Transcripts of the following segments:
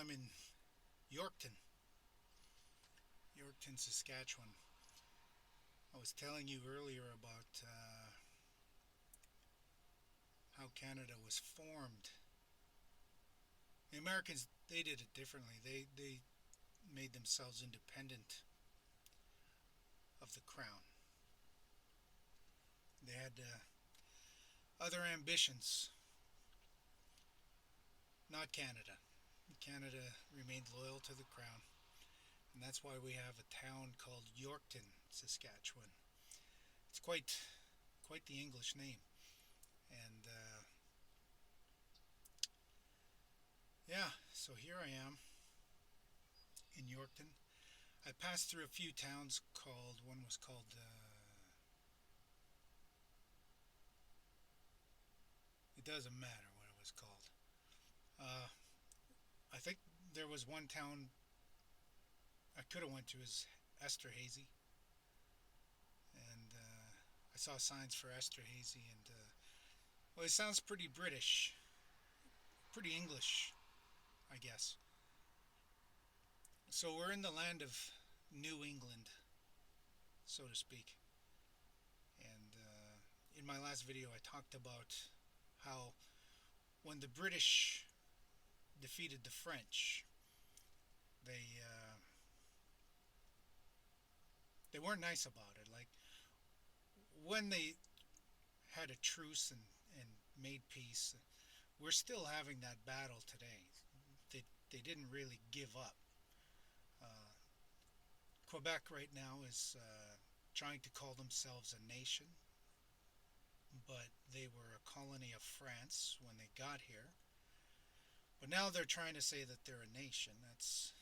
I'm in Yorkton, Yorkton, Saskatchewan. I was telling you earlier about how Canada was formed. The Americans, they did it differently. They made themselves independent of the crown. They had other ambitions, not Canada. Canada remained loyal to the crown, and that's why we have a town called Yorkton, Saskatchewan. It's quite the English name, and yeah. So here I am in Yorkton. I passed through a few towns called. One was called. It doesn't matter what it was called. Uh, I think there was one town I could have went to is Esterhazy, and I saw signs for Esterhazy, and well, it sounds pretty British, pretty English, I guess. So we're in the land of New England, so to speak. And in my last video, I talked about how when the British defeated the French, they they weren't nice about it. Like when they had a truce and made peace, we're still having that battle today. They didn't really give up. Uh, Quebec right now is trying to call themselves a nation, but they were a colony of France when they got here. But now they're trying to say that they're a nation. That's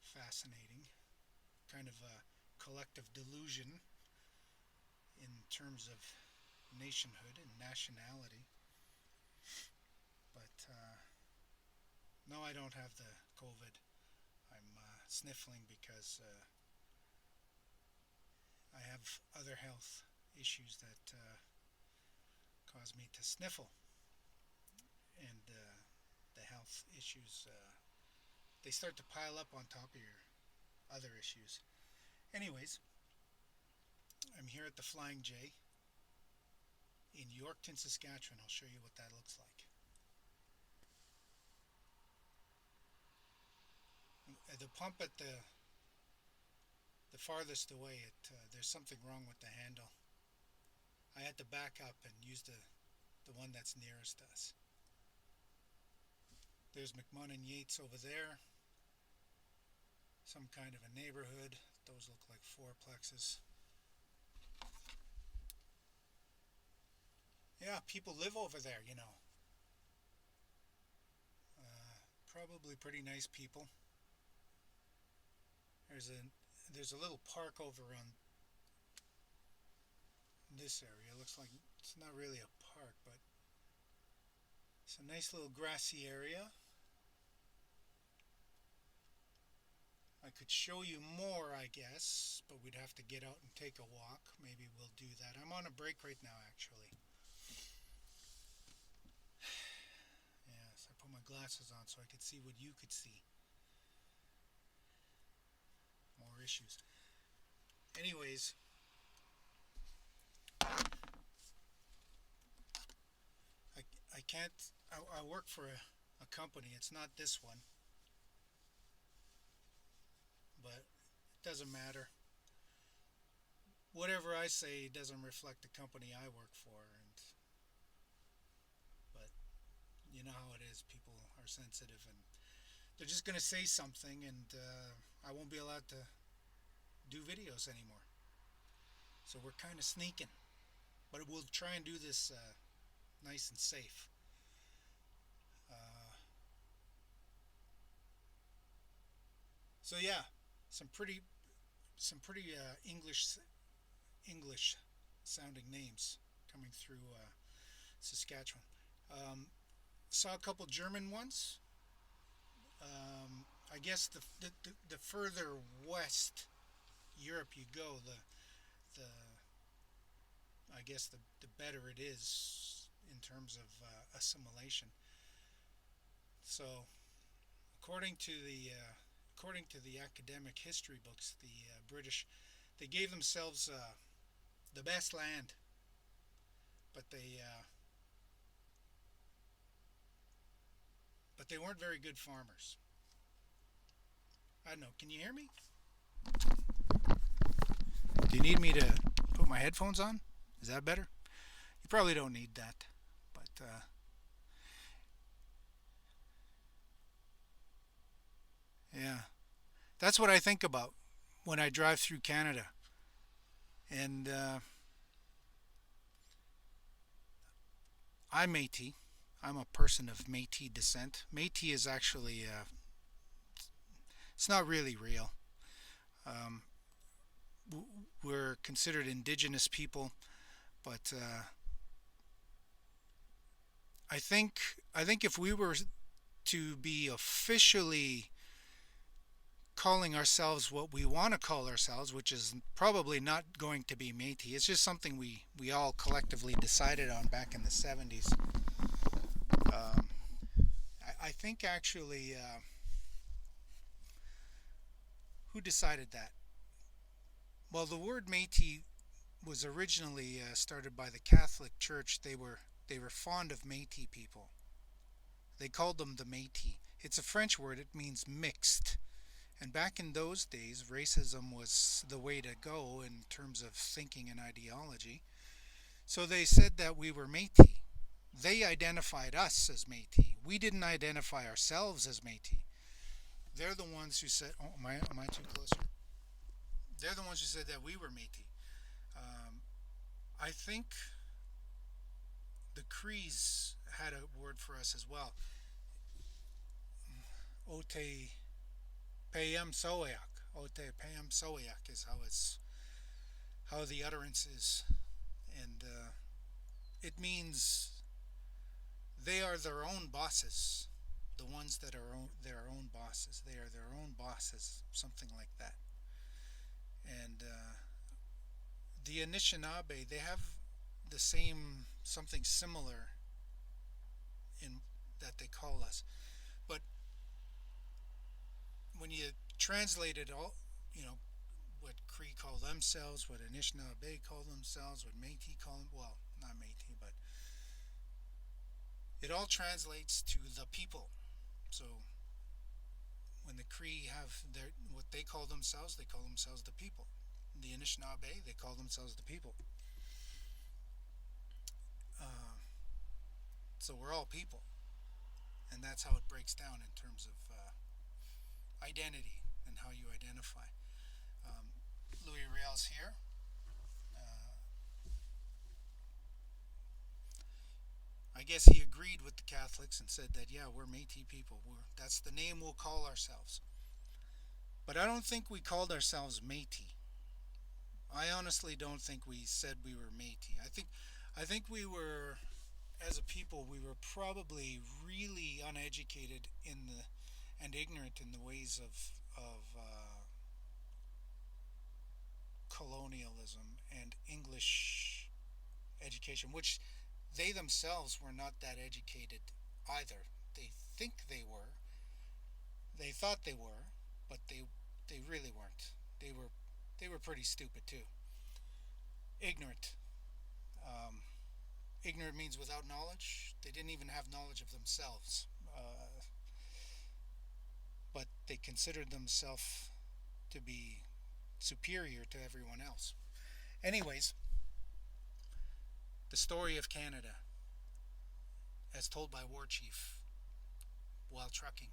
fascinating. Kind of a collective delusion in terms of nationhood and nationality. But no, I don't have the COVID. I'm sniffling because I have other health issues that cause me to sniffle. And the health issues, they start to pile up on top of your other issues. Anyways, I'm here at the Flying J in Yorkton, Saskatchewan. I'll show you what that looks like. The pump at the farthest away, there's something wrong with the handle. I had to back up and use the one that's nearest us. There's McMahon Yates over there. Some kind of a neighborhood. Those look like fourplexes. Yeah, people live over there, you know. Probably pretty nice people. There's a there's a little park over on this area. It looks like it's not really a park, but it's a nice little grassy area. I could show you more, I guess, but we'd have to get out and take a walk. Maybe we'll do that. I'm on a break right now, actually. Yes, I put my glasses on so I could see what you could see. More issues. Anyways, I can't. I work for a company. It's not this one, but it doesn't matter. Whatever I say doesn't reflect the company I work for, and but you know how it is. People are sensitive, and they're just gonna say something, and I won't be allowed to do videos anymore. So we're kind of sneaking, but we'll try and do this nice and safe. Uh, so yeah, some pretty English sounding names coming through Saskatchewan. Um, Saw a couple German ones. I guess the further west Europe you go, the I guess the better it is in terms of assimilation. So, according to the according to the academic history books, the British they gave themselves the best land, but but they weren't very good farmers. I don't know. Can you hear me? Do you need me to put my headphones on? Is that better? You probably don't need that, but yeah, that's what I think about when I drive through Canada. And I'm Métis. I'm a person of Métis descent. Métis is actually it's not really real. Um, we're considered indigenous people, but I think I think if we were to be officially calling ourselves what we want to call ourselves, which is probably not going to be Métis. It's just something we all collectively decided on back in the 70s. I think actually, who decided that? Well, the word Métis was originally started by the Catholic Church. They were fond of Métis people. They called them the Métis. It's a French word. It means mixed. And back in those days, racism was the way to go in terms of thinking and ideology. So they said that we were Métis. They identified us as Métis. We didn't identify ourselves as Métis. They're the ones who said, "Oh, am I too close?" They're the ones who said that we were Métis. Um, I think the Crees had a word for us as well. Ote payam soyak. Ote payam soyak is how the utterance is, and it means they are their own bosses. The ones that are their own bosses. They are their own bosses, something like that. And the Anishinaabe, they have the same something similar in that they call us. But when you translate it all, you know, what Cree call themselves, what Anishinaabe call themselves, what Métis call them, well, not Métis, but it all translates to the people. So when the Cree have what they call themselves the people. The Anishinaabe, they call themselves the people. Uh, so we're all people, and that's how it breaks down in terms of identity and how you identify. Um, Louis Riel's here. Uh, I guess he agreed with the Catholics and said that, yeah, we're Métis people. That's the name we'll call ourselves. But I don't think we called ourselves Métis. I honestly don't think we said we were Métis. I think we were, as a people, we were probably really uneducated in the and ignorant in the ways of colonialism and English education, which they themselves were not that educated either. They think they were. They thought they were, but they really weren't. They were pretty stupid too. Ignorant. Um, Ignorant means without knowledge. They didn't even have knowledge of themselves, but they considered themselves to be superior to everyone else. Anyways, the story of Canada, as told by War Chief while trucking,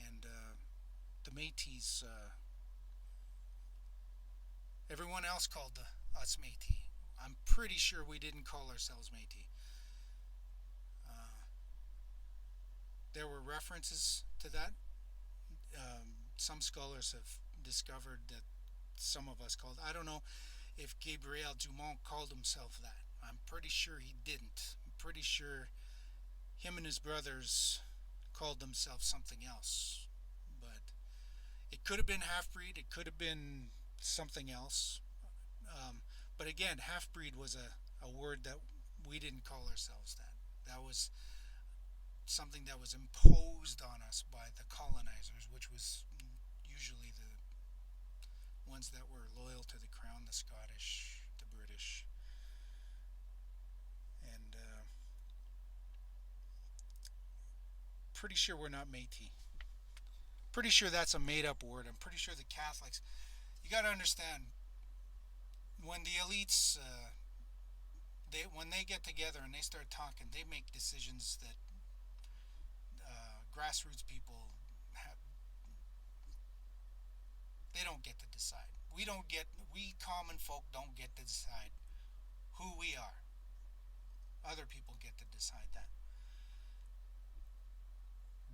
and the Métis. Everyone else called us Métis. I'm pretty sure we didn't call ourselves Métis. Uh, there were references to that. Some scholars have discovered that some of us called. I don't know if Gabriel Dumont called himself that. I'm pretty sure he didn't. I'm pretty sure him and his brothers called themselves something else. But it could have been half breed. It could have been something else. Um, but again, half breed was a word that we didn't call ourselves that. That was something that was imposed on us by the colonizers, which was usually the ones that were loyal to the crown, the Scottish, the British, and pretty sure we're not Métis. Pretty sure that's a made-up word. I'm pretty sure the Catholics. You got to understand when the elites, when they get together and they start talking, they make decisions that grassroots people have, they don't get to decide. We common folk don't get to decide who we are. Other people get to decide that.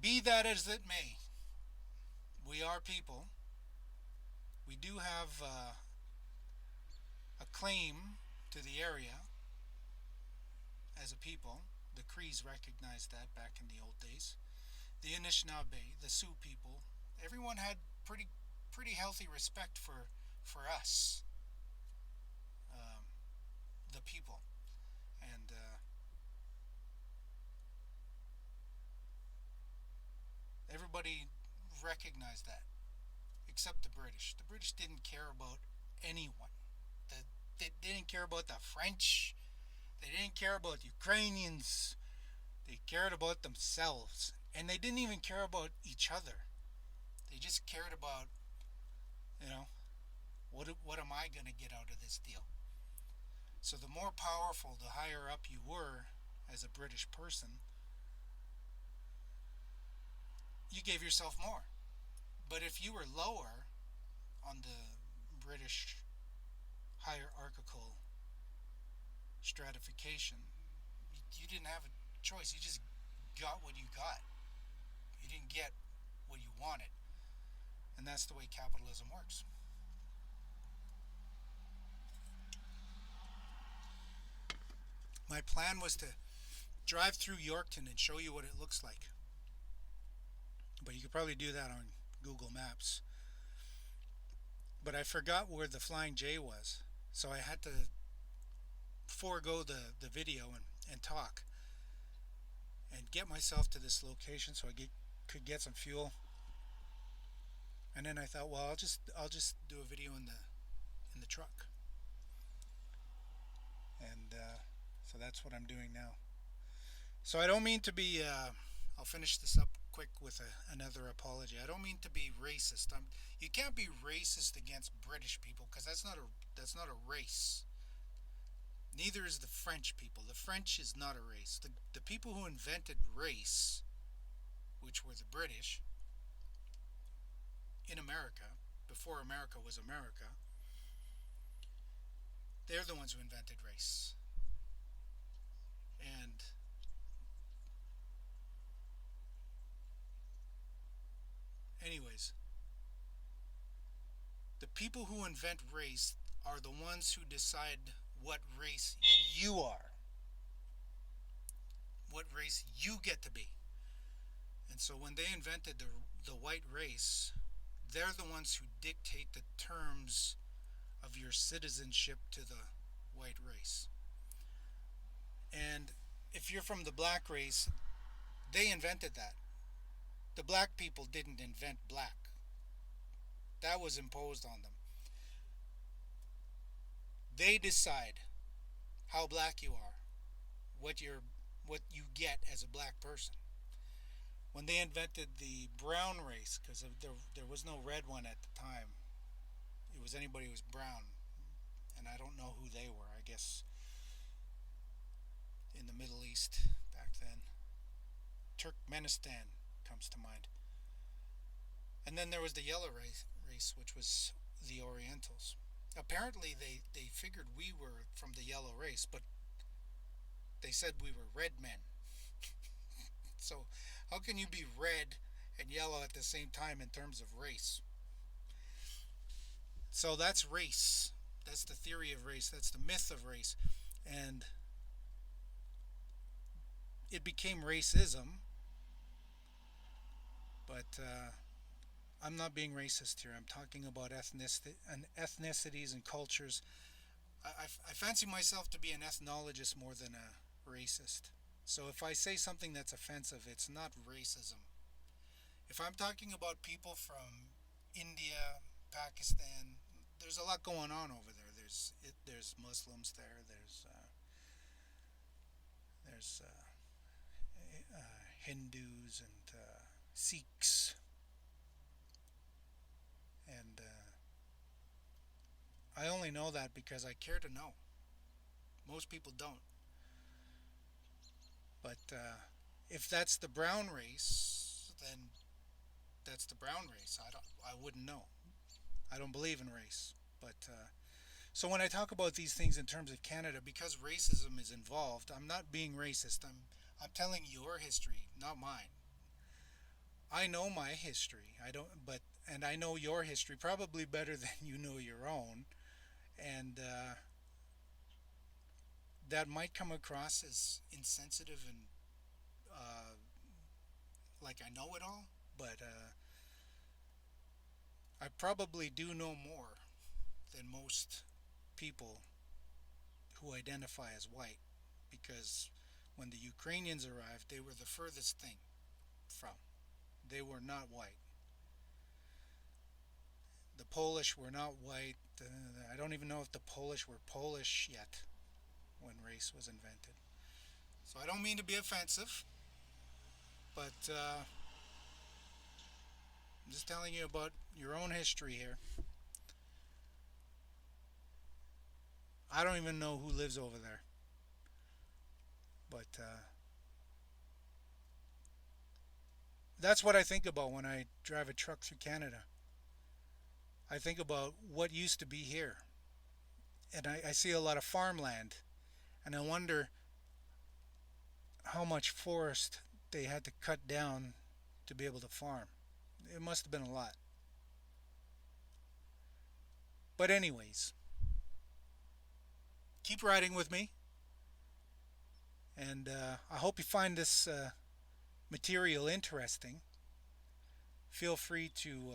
Be that as it may, we are people. We do have a claim to the area as a people. The Crees recognized that back in the old days. The Anishinaabe, the Sioux people, everyone had pretty healthy respect for us, um, the people, and everybody recognized that, except the British. The British didn't care about anyone. They didn't care about the French. They didn't care about the Ukrainians. They cared about themselves, and they didn't even care about each other. They just cared about, you know, what am I going to get out of this deal? So the more powerful, the higher up you were as a British person, you gave yourself more. But if you were lower on the British hierarchical stratification, you didn't have a choice. You just got what you got. You didn't get what you wanted. And that's the way capitalism works. My plan was to drive through Yorkton and show you what it looks like. But you could probably do that on Google Maps. But I forgot where the Flying J was. So I had to forego the video and talk and get myself to this location so could get some fuel. And then I thought, well, I'll just do a video in the truck. And so that's what I'm doing now. So I don't mean to be. I'll finish this up quick with another apology. I don't mean to be racist. You can't be racist against British people because that's not a race. Neither is the French people. The French is not a race. The people who invented race, which were the British, in America, before America was America, they're the ones who invented race. And anyways, the people who invent race are the ones who decide what race you are, what race you get to be. And so when they invented the white race, they're the ones who dictate the terms of your citizenship to the white race. And if you're from the black race, they invented that. The black people didn't invent black. That was imposed on them. They decide how black you are, what you get as a black person. When they invented the brown race, because there was no red one at the time, it was anybody who was brown, and I don't know who they were. I guess in the Middle East back then. Turkmenistan comes to mind. And then there was the yellow race, which was the Orientals. Apparently they figured we were from the yellow race, but they said we were red men. So how can you be red and yellow at the same time in terms of race? So that's race. That's the theory of race. That's the myth of race. And it became racism. But I'm not being racist here. I'm talking about ethnicities and cultures. I fancy myself to be an ethnologist more than a racist. So if I say something that's offensive, it's not racism. If I'm talking about people from India, Pakistan, there's a lot going on over there. There's Muslims there. There's Hindus and Sikhs, and I only know that because I care to know. Most people don't. But if that's the brown race, then that's the brown race. I wouldn't know. I don't believe in race. But so when I talk about these things in terms of Canada, because racism is involved, I'm not being racist. I'm telling your history, not mine. I know my history. I don't, but and I know your history probably better than you know your own, and that might come across as insensitive and uh, like I know it all. But I probably do know more than most people who identify as white, because when the Ukrainians arrived, they were the furthest thing from. They were not white. The Polish were not white. I don't even know if the Polish were Polish yet when race was invented. So I don't mean to be offensive, but I'm just telling you about your own history here. I don't even know who lives over there, but that's what I think about when I drive a truck through Canada. I think about what used to be here, and I see a lot of farmland, and I wonder how much forest they had to cut down to be able to farm. It must have been a lot. But, anyways, keep riding with me, and I hope you find this material interesting. Feel free to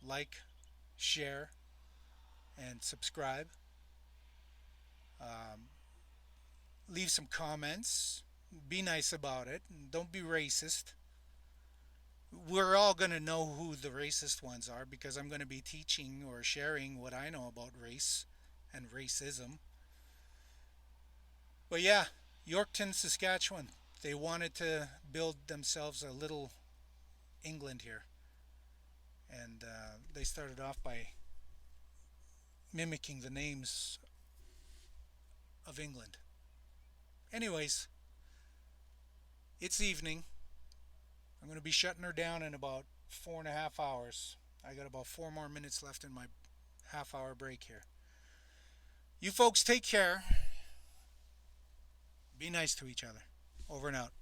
like, share, and subscribe. Um, Leave some comments. Be nice about it. And don't be racist. We're all going to know who the racist ones are because I'm going to be teaching or sharing what I know about race and racism. But yeah, Yorkton, Saskatchewan, they wanted to build themselves a little England here. And they started off by mimicking the names of England. Anyways, it's evening. I'm going to be shutting her down in about 4.5 hours. I got about 4 more minutes left in my half-hour break here. You folks take care. Be nice to each other. Over and out.